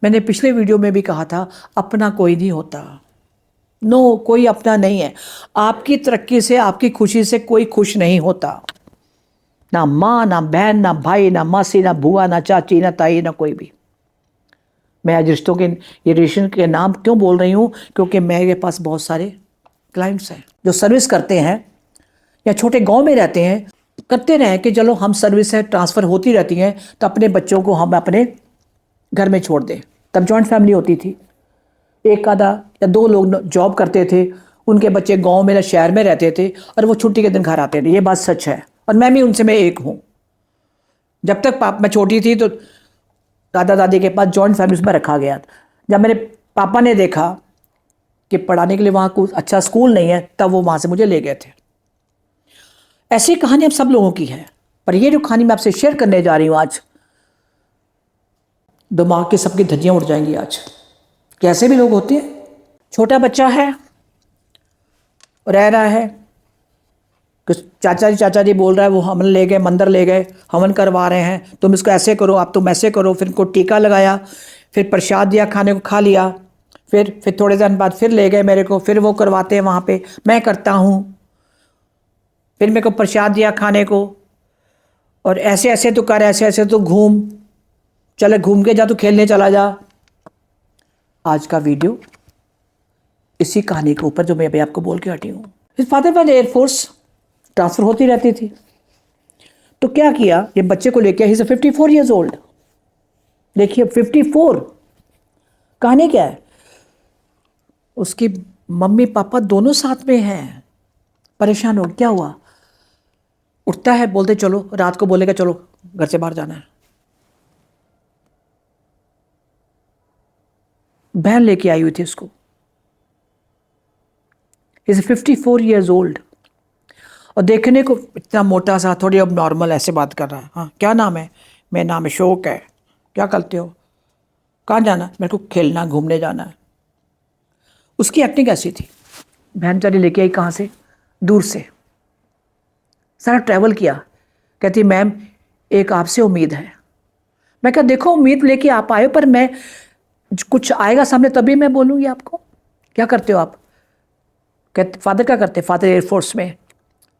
मैंने पिछले वीडियो में भी कहा था, अपना कोई नहीं होता। नो, कोई अपना नहीं है। आपकी तरक्की से, आपकी खुशी से कोई खुश नहीं होता। ना माँ, ना बहन, ना भाई, ना मासी, ना बुआ, ना चाची, ना ताई, ना कोई भी। मैं आज रिश्तों के, ये रिलेशन के नाम क्यों बोल रही हूँ? क्योंकि मेरे पास बहुत सारे क्लाइंट्स हैं जो सर्विस करते हैं या छोटे गांव में रहते हैं, करते रहे कि चलो हम सर्विस है ट्रांसफ़र होती रहती हैं, तो अपने बच्चों को हम अपने घर में छोड़ दें। तब जॉइंट फैमिली होती थी, एक आधा या दो लोग जॉब करते थे, उनके बच्चे गांव में या शहर में रहते थे और वो छुट्टी के दिन घर आते थे। ये बात सच है और मैं भी उनसे मैं एक हूँ। जब तक मैं छोटी थी तो दादा दादी के पास जॉइंट फैमिलीज में रखा गया। जब मेरे पापा ने देखा कि पढ़ाने के लिए वहाँ कुछ अच्छा स्कूल नहीं है, तब वो वहाँ से मुझे ले गए थे। ऐसी कहानी अब सब लोगों की है, पर ये जो कहानी मैं आपसे शेयर करने जा रही हूँ आज, दिमाग की सबकी धज्जियाँ उड़ जाएंगी आज। कैसे भी लोग होते हैं, छोटा बच्चा है, रह रहा है, चाचा जी बोल रहा है, वो हवन ले गए, मंदिर ले गए, हवन करवा रहे हैं, तुम इसको ऐसे करो, आप तुम ऐसे करो। फिर इनको टीका लगाया, फिर प्रसाद दिया, खाने को खा लिया, फिर थोड़े दिन बाद फिर ले गए मेरे को, फिर वो करवाते हैं वहाँ पे, मैं करता हूँ। फिर मेरे को प्रसाद दिया खाने को, और ऐसे ऐसे तो कर, ऐसे ऐसे तो घूम, चले घूम के जा, तो खेलने चला जा। आज का वीडियो इसी कहानी के ऊपर जो मैं अभी आपको बोल के हटी हूँ। इस फादर वाले एयरफोर्स ट्रांसफ़र होती रहती थी, तो क्या किया, ये बच्चे को लेके, ही इज 54 ईयर्स ओल्ड। देखिए 54, कहानी क्या है, उसकी मम्मी पापा दोनों साथ में हैं। परेशान हो, क्या हुआ, उठता है, बोलते चलो, रात को बोलेगा चलो घर से बाहर जाना है। बहन लेके आई हुई थी उसको। इज 54 ईयर्स ओल्ड और देखने को इतना मोटा सा, थोड़ी अब नॉर्मल ऐसे बात कर रहा है। हाँ, क्या नाम है? मेरा नाम है शौक है। क्या करते हो? कहाँ जाना? मेरे को खेलना, घूमने जाना है। उसकी एक्टिंग ऐसी थी। बहन चारी लेके आई, कहाँ से? दूर से, सारा ट्रैवल किया। कहती मैम एक आपसे उम्मीद है। मैं कहा देखो, उम्मीद लेके आप आए, पर मैं कुछ आएगा सामने तभी मैं बोलूँगी आपको। क्या करते हो आप? कहते फादर क्या करते? फादर एयरफोर्स में।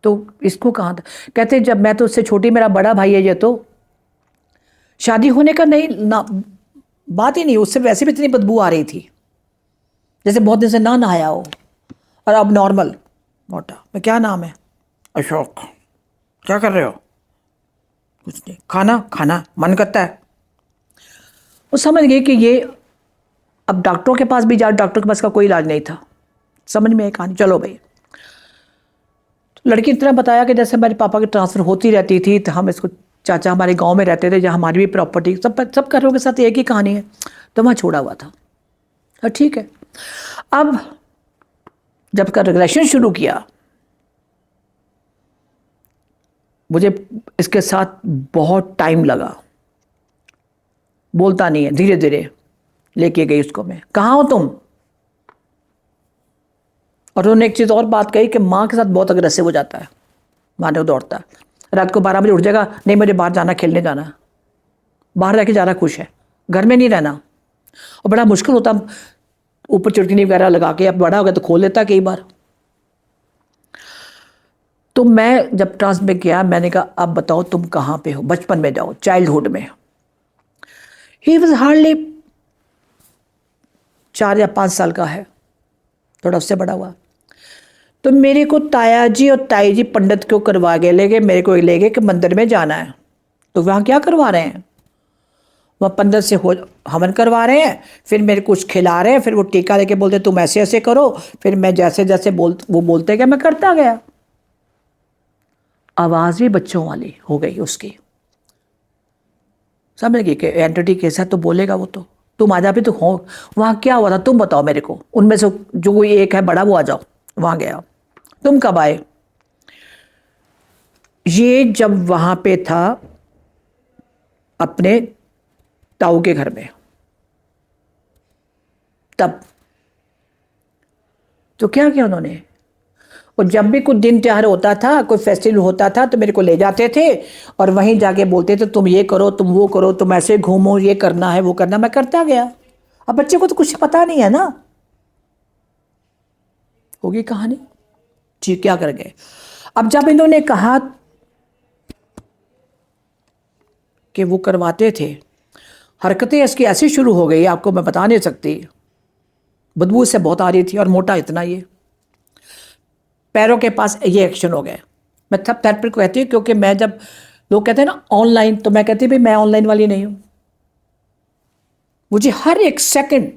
तो इसको कहाँ था? कहते जब मैं तो उससे छोटी, मेरा बड़ा भाई है ये, तो शादी होने का नहीं ना, बात ही नहीं। उससे वैसे भी इतनी बदबू आ रही थी जैसे बहुत दिन से ना नहाया हो, और अब नॉर्मल मोटा। मैं क्या नाम है? अशोक। क्या कर रहे हो? कुछ नहीं, खाना खाना मन करता है। वो समझ गई कि ये अब डॉक्टरों के पास भी जा, डॉक्टर के पास का कोई इलाज नहीं था। समझ में आई कहानी? चलो भाई, लड़की इतना बताया कि जैसे मेरे पापा की ट्रांसफ़र होती रहती थी, तो हम इसको, चाचा हमारे गांव में रहते थे जहाँ हमारी भी प्रॉपर्टी, सब घरों के साथ एक ही कहानी है, तो वहाँ छोड़ा हुआ था। ठीक है, अब जब का रिलेशन शुरू किया, मुझे इसके साथ बहुत टाइम लगा। बोलता नहीं है, धीरे धीरे लेके गई उसको मैं। कहाँ हो तुम? और उन्होंने एक चीज़ और बात कही कि माँ के साथ बहुत अग्रेसिव हो जाता है, मारने को दौड़ता है। रात को 12 बजे उठ जाएगा, नहीं मुझे बाहर जाना, खेलने जाना। बाहर रह के ज़्यादा खुश है, घर में नहीं रहना। और बड़ा मुश्किल होता, ऊपर चिड़कनी वगैरह लगा के, अब बड़ा हो गया तो खोल लेता कई बार। तो मैं जब ट्रांस में गया, मैंने कहा अब बताओ तुम कहाँ पे हो? बचपन में जाओ, चाइल्डहुड में। ही वॉज हार्डली 4 या 5 साल का है, थोड़ा उससे बड़ा हुआ। तो मेरे को ताया जी और ताई जी पंडित को करवा के ले गए, मेरे को ले गए कि मंदिर में जाना है। तो वहाँ क्या करवा रहे हैं? वहाँ पंडित से हवन करवा रहे हैं, फिर मेरे कुछ खिला रहे हैं, फिर वो टीका लेके बोलते तुम ऐसे ऐसे करो। फिर मैं जैसे जैसे वो बोलते गए, मैं करता गया। आवाज़ भी बच्चों वाली हो गई उसकी। समझ गई कि एंटिटी कैसा तो बोलेगा वो, तो तुम आ जा भी तो हो। वहाँ क्या हुआ था तुम बताओ मेरे को, उनमें से जो कोई एक है बड़ा, वो आ जाओ। वहाँ गया। तुम कब आए? ये जब वहाँ पे था अपने ताऊ के घर में, तब। तो क्या किया उन्होंने, और जब भी कुछ दिन त्योहार होता था, कोई फेस्टिवल होता था, तो मेरे को ले जाते थे और वहीं जाके बोलते थे तुम ये करो, तुम वो करो, तुम ऐसे घूमो, ये करना है, वो करना। मैं करता गया। अब बच्चे को तो कुछ पता नहीं है ना। होगी कहानी। जी क्या कर गए। अब जब इन्होंने कहा कि वो करवाते थे, हरकतें इसकी ऐसी शुरू हो गई, आपको मैं बता नहीं सकती। बदबू से बहुत आ रही थी और मोटा इतना, ये पैरों के पास ये एक्शन हो गए। मैं तब थेरेपी को कहती हूँ, क्योंकि मैं जब लोग कहते हैं ना ऑनलाइन, तो मैं कहती भाई मैं ऑनलाइन वाली नहीं हूँ। मुझे हर एक सेकंड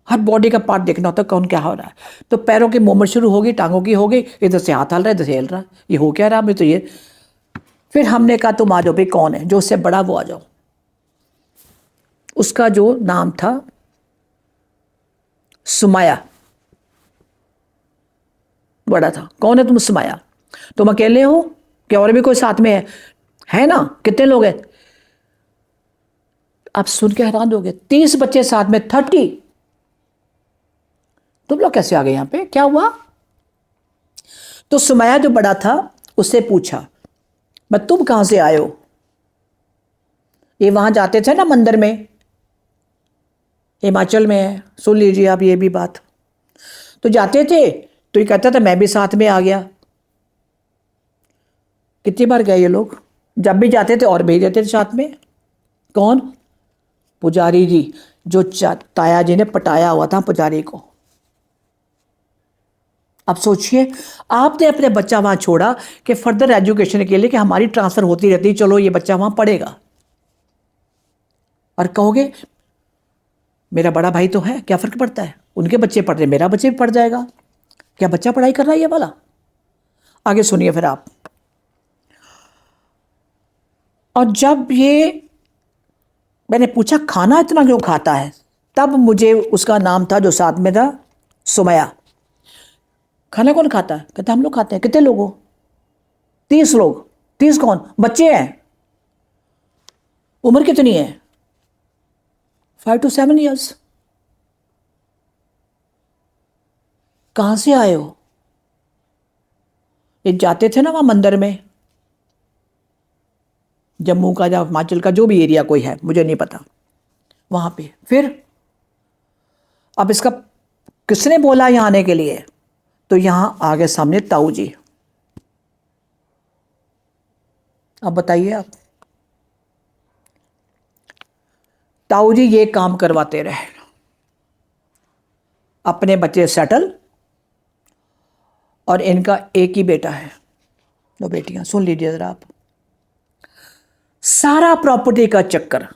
हर बॉडी का पार्ट देखना होता है, कौन क्या हो रहा है। तो पैरों की मूवमेंट शुरू होगी, टांगों की हो गई, इधर से हाथ हल रहा है, इधर से हिल रहा है, ये हो क्या रहा है तो ये। फिर हमने कहा तुम आ जाओ भाई, कौन है जो उससे बड़ा, वो आ जाओ। उसका जो नाम था सुमाया, बड़ा था। कौन है तुम सुमाया? तुम अकेले हो कि और भी कोई साथ में है ना? कितने लोग हैं? आप सुन के हैरान होगे, 30 बच्चे साथ में, 30। तुम लोग कैसे आ गए यहां पे, क्या हुआ? तो सुमाया जो बड़ा था उससे पूछा, मैं तुम कहां से आए हो? ये वहां जाते थे ना मंदिर में, हिमाचल में है, सुन लीजिए आप ये भी बात। तो जाते थे तो ये कहता था मैं भी साथ में आ गया। कितनी बार गए ये लोग, जब भी जाते थे और भेज देते थे साथ में। कौन? पुजारी जी, जो ताया जी ने पटाया हुआ था पुजारी को। अब सोचिए, आपने अपने बच्चा वहां छोड़ा कि फर्दर एजुकेशन के लिए, कि हमारी ट्रांसफर होती रहती, चलो ये बच्चा वहां पढ़ेगा, और कहोगे मेरा बड़ा भाई तो है, क्या फर्क पड़ता है, उनके बच्चे पढ़ रहे, मेरा बच्चे भी पढ़ जाएगा, क्या बच्चा पढ़ाई कर रहा है ये वाला? आगे सुनिए फिर आप। और जब ये मैंने पूछा खाना इतना क्यों खाता है, तब मुझे उसका नाम था जो साथ में था, सुमया। खाना कौन खाता है? कहता हम लोग खाते हैं। कितने लोग हो? 30 लोग। 30 कौन? बच्चे हैं। उम्र कितनी है? 5 to 7 years। कहां से आए हो? ये जाते थे ना वहां मंदिर में, जम्मू का या हिमाचल का जो भी एरिया कोई है, मुझे नहीं पता, वहां पे। फिर अब इसका किसने बोला यहां आने के लिए? तो यहां आ गए सामने ताऊ जी। अब बताइए आप। ताऊ जी ये काम करवाते रहे, अपने बच्चे सेटल, और इनका एक ही बेटा है, 2 बेटियां। सुन लीजिए जरा आप। सारा प्रॉपर्टी का चक्कर।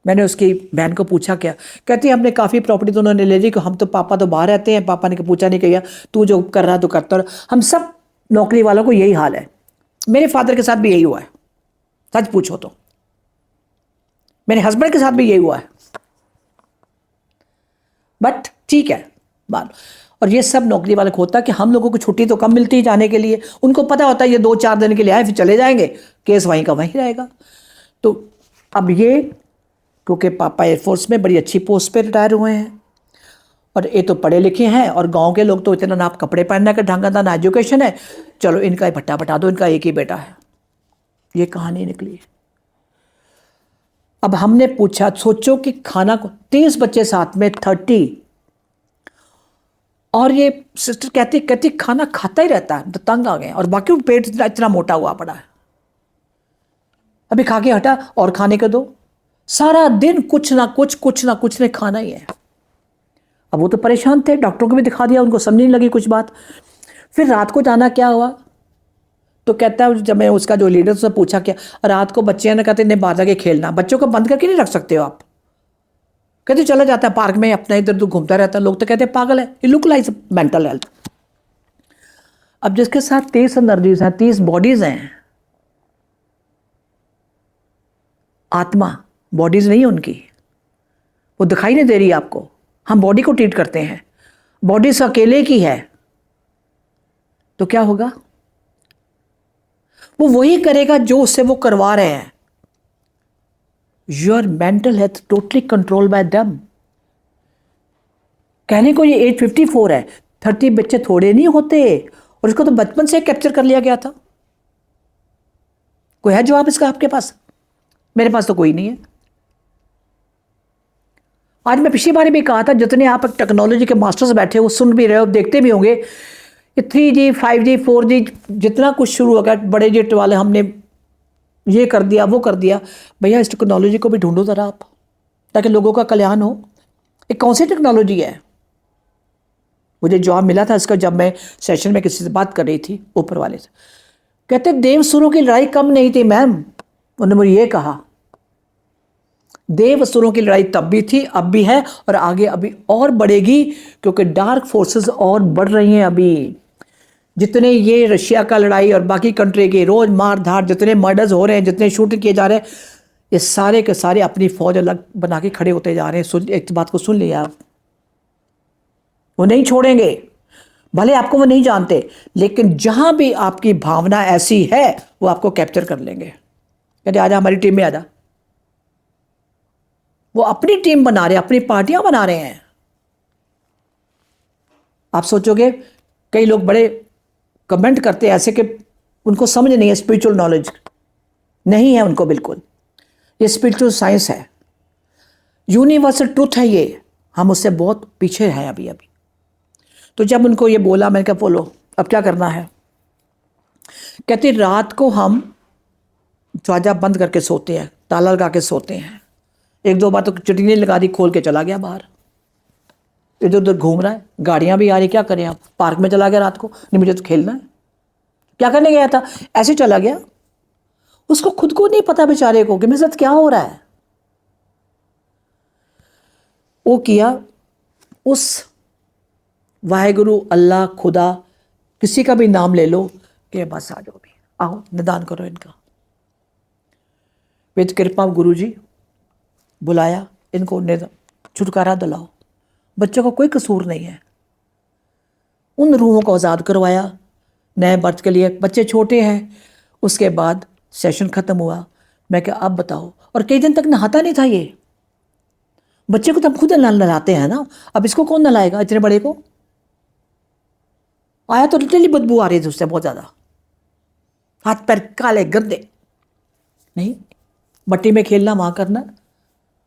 मैंने उसकी बहन को पूछा क्या, कहती है हमने काफ़ी प्रॉपर्टी तो उन्होंने ले ली, कि हम तो पापा तो बाहर रहते हैं, पापा ने पूछा नहीं किया, तू जो कर रहा तो करता रहा। हम सब नौकरी वालों को यही हाल है, मेरे फादर के साथ भी यही हुआ है, सच पूछो तो मेरे हस्बैंड के साथ भी यही हुआ है। बट ठीक है बात। और ये सब नौकरी वाले को होता है कि हम लोगों को छुट्टी तो कम मिलती है जाने के लिए, उनको पता होता है ये 2-4 दिन के लिए आए फिर चले जाएंगे, केस वहीं का वहीं रहेगा। तो अब ये, क्योंकि पापा एयरफोर्स में बड़ी अच्छी पोस्ट पे रिटायर हुए हैं, और ये तो पढ़े लिखे हैं, और गांव के लोग तो इतना ना आप कपड़े पहनने का ढंग था ना एजुकेशन है, चलो इनका ही भट्टा बटा दो, इनका एक ही बेटा है। ये कहानी निकली। अब हमने पूछा, सोचो कि खाना को 30 बच्चे साथ में, 30, और ये सिस्टर कहती कहती खाना खाता ही रहता है, तो तंग आ गए, और बाकी पेट इतना मोटा हुआ पड़ा है, अभी खा के हटा और खाने को दो। सारा दिन कुछ ना कुछ ने खाना ही है। अब वो तो परेशान थे, डॉक्टर को भी दिखा दिया, उनको समझ नहीं लगी कुछ बात। फिर रात को जाना क्या हुआ, तो कहता है जब मैं उसका जो लीडर उससे पूछा क्या, रात को बच्चे ने कहते नहीं बाहर जाके खेलना, बच्चों को बंद करके नहीं रख सकते हो आप? कहते चला जाता है पार्क में अपना इधर उधर घूमता रहता है, लोग तो कहते हैं पागल है, ये लुक लाइक मेंटल हेल्थ। अब जिसके साथ 30 एनर्जीज हैं, 30 बॉडीज हैं, आत्मा, बॉडीज नहीं है उनकी, वो दिखाई नहीं दे रही आपको। हम बॉडी को ट्रीट करते हैं, बॉडी से अकेले की है, तो क्या होगा? वो वही करेगा जो उससे वो करवा रहे हैं। Your mental health totally control by them. कहने को ये एज 54 है, 30 बच्चे थोड़े नहीं होते, और इसको तो बचपन से कैप्चर कर लिया गया था। कोई है जवाब इसका आपके पास? मेरे पास तो कोई नहीं है। आज मैं पिछली बार भी कहा था, जितने आप टेक्नोलॉजी के मास्टर्स बैठे हो, सुन भी रहे हो, देखते भी होंगे, ये 3G 5G 4G जितना कुछ शुरू हो गया, बड़े जेट वाले हमने ये कर दिया वो कर दिया। भैया इस टेक्नोलॉजी को भी ढूंढो ज़रा आप, ताकि लोगों का कल्याण हो। ये कौन सी टेक्नोलॉजी है? मुझे जॉब मिला था इसका, जब मैं सेशन में किसी से बात कर रही थी ऊपर वाले से, कहते देवसुरों की लड़ाई कम नहीं थी मैम। उन्होंने मुझे ये कहा, देवसुरों की लड़ाई तब भी थी, अब भी है, और आगे अभी और बढ़ेगी, क्योंकि डार्क फोर्सेस और बढ़ रही हैं अभी। जितने ये रशिया का लड़ाई और बाकी कंट्री के रोज मार धाड़, जितने मर्डर्स हो रहे हैं, जितने शूटिंग किए जा रहे हैं, ये सारे के सारे अपनी फौज अलग बना के खड़े होते जा रहे हैं। एक बात को सुन लिया आप, वो नहीं छोड़ेंगे, भले आपको वो नहीं जानते, लेकिन जहां भी आपकी भावना ऐसी है वो आपको कैप्चर कर लेंगे। कहते आजा हमारी टीम में आजा। वो अपनी टीम बना रहे हैं, अपनी पार्टियां बना रहे हैं। आप सोचोगे, कई लोग बड़े कमेंट करते हैं ऐसे कि उनको समझ नहीं है, स्पिरिचुअल नॉलेज नहीं है उनको बिल्कुल। ये स्पिरिचुअल साइंस है, यूनिवर्सल ट्रूथ है ये, हम उससे बहुत पीछे हैं अभी अभी। तो जब उनको ये बोला, मैंने कहा बोलो अब क्या करना है। कहते रात को हम दरवाजा बंद करके सोते हैं, ताला लगा के सोते हैं। एक दो बार तो चटनी लगा दी, खोल के चला गया बाहर, इधर उधर घूम रहा है, गाड़ियां भी आ रही, क्या करें आप। पार्क में चला गया रात को, नहीं मुझे तो खेलना है, क्या करने गया था, ऐसे चला गया। उसको खुद को नहीं पता बेचारे को कि मेरे साथ क्या हो रहा है। वो किया, उस वाहेगुरु, अल्लाह, खुदा, किसी का भी नाम ले लो, कि बस आ जाओ भी, आओ निदान करो इनका। वेद कृपा गुरु जी बुलाया इनको, छुटकारा दिलाओ। बच्चों का कोई कसूर नहीं है, उन रूहों को आज़ाद करवाया नए बर्थ के लिए। बच्चे छोटे हैं। उसके बाद सेशन ख़त्म हुआ। मैं क्या अब बताओ, और कई दिन तक नहाता नहीं था ये बच्चे को, तो हम खुद नहलाते हैं ना, अब इसको कौन नहलाएगा इतने बड़े को। आया तो लिटरली बदबू आ रही थी उससे बहुत ज़्यादा, हाथ पैर काले गंदे। नहीं, मट्टी में खेलना, वहाँ करना,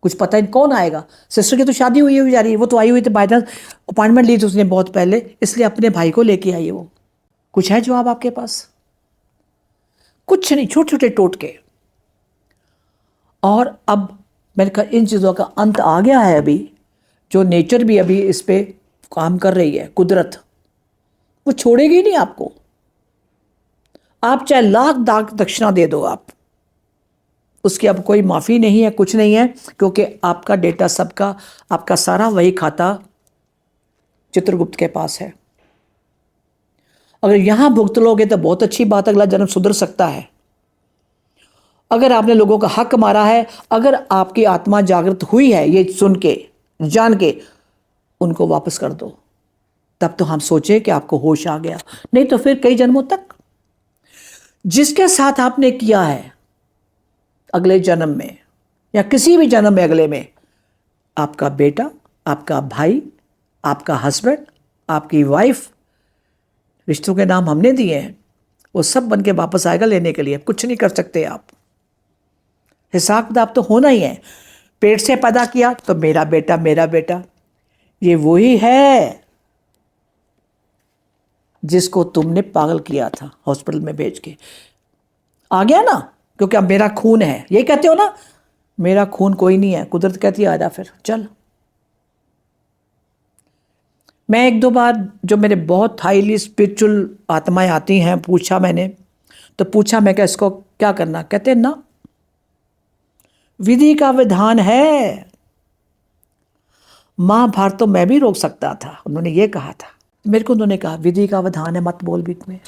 कुछ पता नहीं कौन आएगा। सिस्टर की तो शादी हुई हुई जा रही है, वो तो आई हुई थी बाय चांस, अपॉइंटमेंट ली थी उसने बहुत पहले, इसलिए अपने भाई को लेके आई है वो। कुछ है जवाब आपके पास? कुछ नहीं, छोटे छोटे टोटके। और अब मैंने कहा इन चीज़ों का अंत आ गया है अभी। जो नेचर भी अभी इस पर काम कर रही है, कुदरत, वो छोड़ेगी नहीं आपको। आप चाहे लाख दाग दक्षिणा दे दो आप, उसकी अब कोई माफ़ी नहीं है, कुछ नहीं है, क्योंकि आपका डेटा सबका, आपका सारा वही खाता चित्रगुप्त के पास है। अगर यहां भुगत लोगे तो बहुत अच्छी बात, अगला जन्म सुधर सकता है। अगर आपने लोगों का हक मारा है, अगर आपकी आत्मा जागृत हुई है ये सुन के, जान के, उनको वापस कर दो। तब तो हम सोचे कि आपको होश आ गया, नहीं तो फिर कई जन्मों तक जिसके साथ आपने किया है, अगले जन्म में या किसी भी जन्म में अगले में, आपका बेटा, आपका भाई, आपका हस्बैंड, आपकी वाइफ, रिश्तों के नाम हमने दिए हैं, वो सब बन के वापस आएगा लेने के लिए। कुछ नहीं कर सकते आप। हिसाब किताब तो होना ही है। पेट से पैदा किया तो मेरा बेटा, मेरा बेटा, ये वही है जिसको तुमने पागल किया था हॉस्पिटल में भेज के। आ गया ना, क्योंकि अब मेरा खून है, यही कहते हो ना, मेरा खून कोई नहीं है, कुदरत कहती है आजा फिर चल। मैं एक दो बार, जो मेरे बहुत हाईली स्पिरिचुअल आत्माएं आती हैं, पूछा मैंने, तो पूछा मैं क्या इसको क्या करना, कहते ना विधि का विधान है। महाभारत तो मैं भी रोक सकता था, उन्होंने ये कहा था मेरे को। उन्होंने कहा विधि का विधान है, मत बोल बीच में,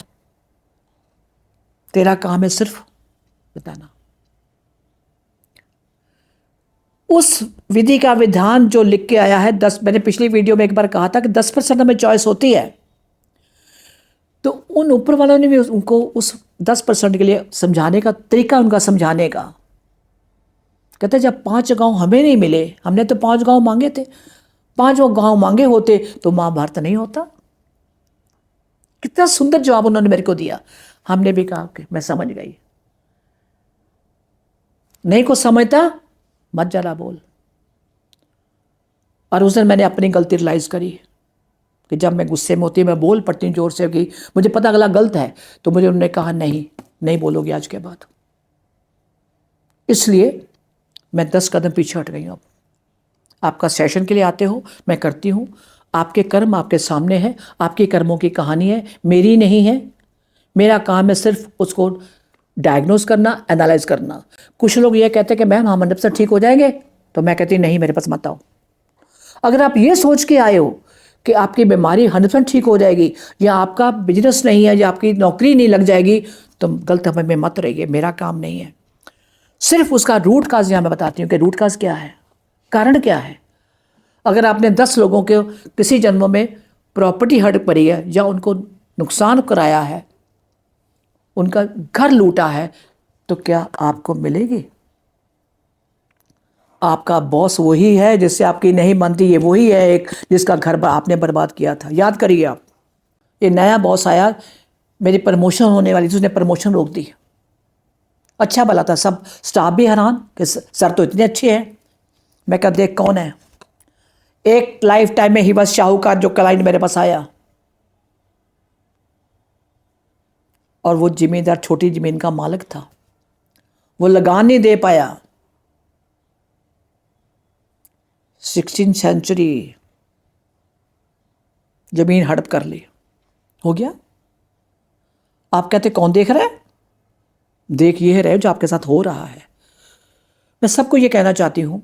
तेरा काम है सिर्फ बताना। उस विधि का विधान जो लिख के आया है 10, मैंने पिछली वीडियो में एक बार कहा था कि 10% हमें चॉइस होती है, तो उन ऊपर वालों ने भी उनको उस 10% के लिए समझाने का तरीका, उनका समझाने का। कहते जब 5 गांव हमें नहीं मिले, हमने तो 5 गांव मांगे थे, 5 गांव मांगे होते तो महाभारत नहीं होता। कितना सुंदर जवाब उन्होंने मेरे को दिया। हमने भी कहा कि मैं समझ गई, नहीं को समझता मत जरा बोल। और उस दिन मैंने अपनी गलती रियलाइज़ करी कि जब मैं गुस्से में होती मैं बोल पड़ती हूँ ज़ोर से कि मुझे पता अगला गलत है, तो मुझे उन्होंने कहा नहीं, नहीं बोलोगे आज के बाद। इसलिए मैं 10 कदम पीछे हट गई हूँ। अब आपका सेशन के लिए आते हो, मैं करती हूँ। आपके कर्म आपके सामने हैं, आपके कर्मों की कहानी है, मेरी नहीं है। मेरा काम है सिर्फ उसको डायग्नोस करना, एनालाइज करना। कुछ लोग ये कहते हैं कि मैम हम 100% ठीक हो जाएंगे, तो मैं कहती नहीं, मेरे पास मत आओ। अगर आप ये सोच के आए हो कि आपकी बीमारी 100% ठीक हो जाएगी, या आपका बिजनेस नहीं है, या आपकी नौकरी नहीं लग जाएगी, तो गलत हमें में मत रहिए। मेरा काम नहीं है। सिर्फ उसका रूट काज यहाँ मैं बताती हूँ कि रूट काज क्या है, कारण क्या है। अगर आपने 10 लोगों के किसी जन्म में प्रॉपर्टी हड़प करी है, या उनको नुकसान कराया है, उनका घर लूटा है, तो क्या आपको मिलेगी? आपका बॉस वही है जिससे आपकी नहीं बनती, ये वही है एक जिसका घर आपने बर्बाद किया था। याद करिए आप। ये नया बॉस आया, मेरी प्रमोशन होने वाली थी, उसने प्रमोशन रोक दी। अच्छा भला था, सब स्टाफ भी हैरान कि सर तो इतने अच्छे हैं। मैं कहा देख कौन है। एक लाइफ टाइम में ही बस शाहूकार जो क्लाइंट मेरे पास आया, और वो जिम्मेदार छोटी जमीन का मालिक था। वो लगान नहीं दे पाया। 16वीं सेंचुरी जमीन हड़प कर ली, हो गया। आप कहते कौन देख रहा है? देख ये रहे जो आपके साथ हो रहा है। मैं सबको ये कहना चाहती हूँ,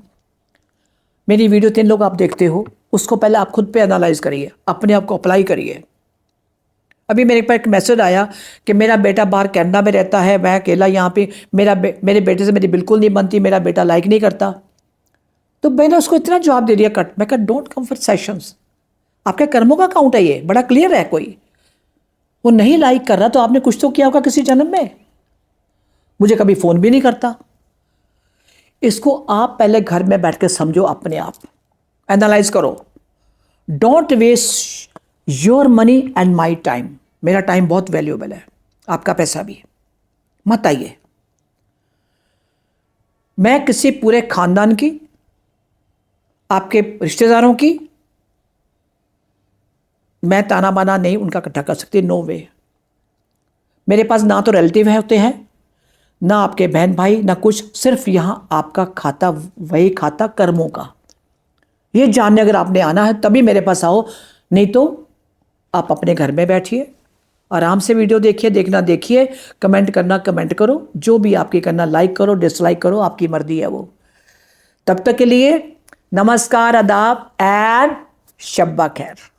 मेरी वीडियो 3 लोग आप देखते हो, उसको पहले आप खुद पे एनालाइज करिए, अपने आप को अप्लाई करिए। अभी मेरे पास एक मैसेज आया कि मेरा बेटा बाहर कनाडा में रहता है, मैं अकेला यहाँ पे, मेरे बेटे से मेरी बिल्कुल नहीं बनती, मेरा बेटा लाइक नहीं करता। तो मैंने उसको इतना जवाब दे दिया कट, मैं कहा डोंट कम फॉर सेशंस। आपके कर्मों का काउंट है, ये बड़ा क्लियर है। कोई वो नहीं लाइक कर रहा तो आपने कुछ तो किया होगा किसी जन्म में। मुझे कभी फ़ोन भी नहीं करता। इसको आप पहले घर में बैठ के समझो, अपने आप एनालाइज करो। Don't waste your money and my time. मेरा टाइम बहुत वैल्यूएबल है, आपका पैसा भी। मत आइए। मैं किसी पूरे खानदान की, आपके रिश्तेदारों की मैं ताना बाना नहीं उनका इकट्ठा कर सकती, नो वे। मेरे पास ना तो रिलेटिव है होते हैं, ना आपके बहन भाई, ना कुछ। सिर्फ यहां आपका खाता, वही खाता कर्मों का। ये जानने अगर आपने आना है तभी मेरे पास आओ, नहीं तो आप अपने घर में बैठिए, आराम से वीडियो देखिए। देखना देखिए, कमेंट करना कमेंट करो, जो भी आपकी करना, लाइक करो डिसलाइक करो, आपकी मर्जी है वो। तब तक के लिए नमस्कार, आदाब एंड शब्बा खैर।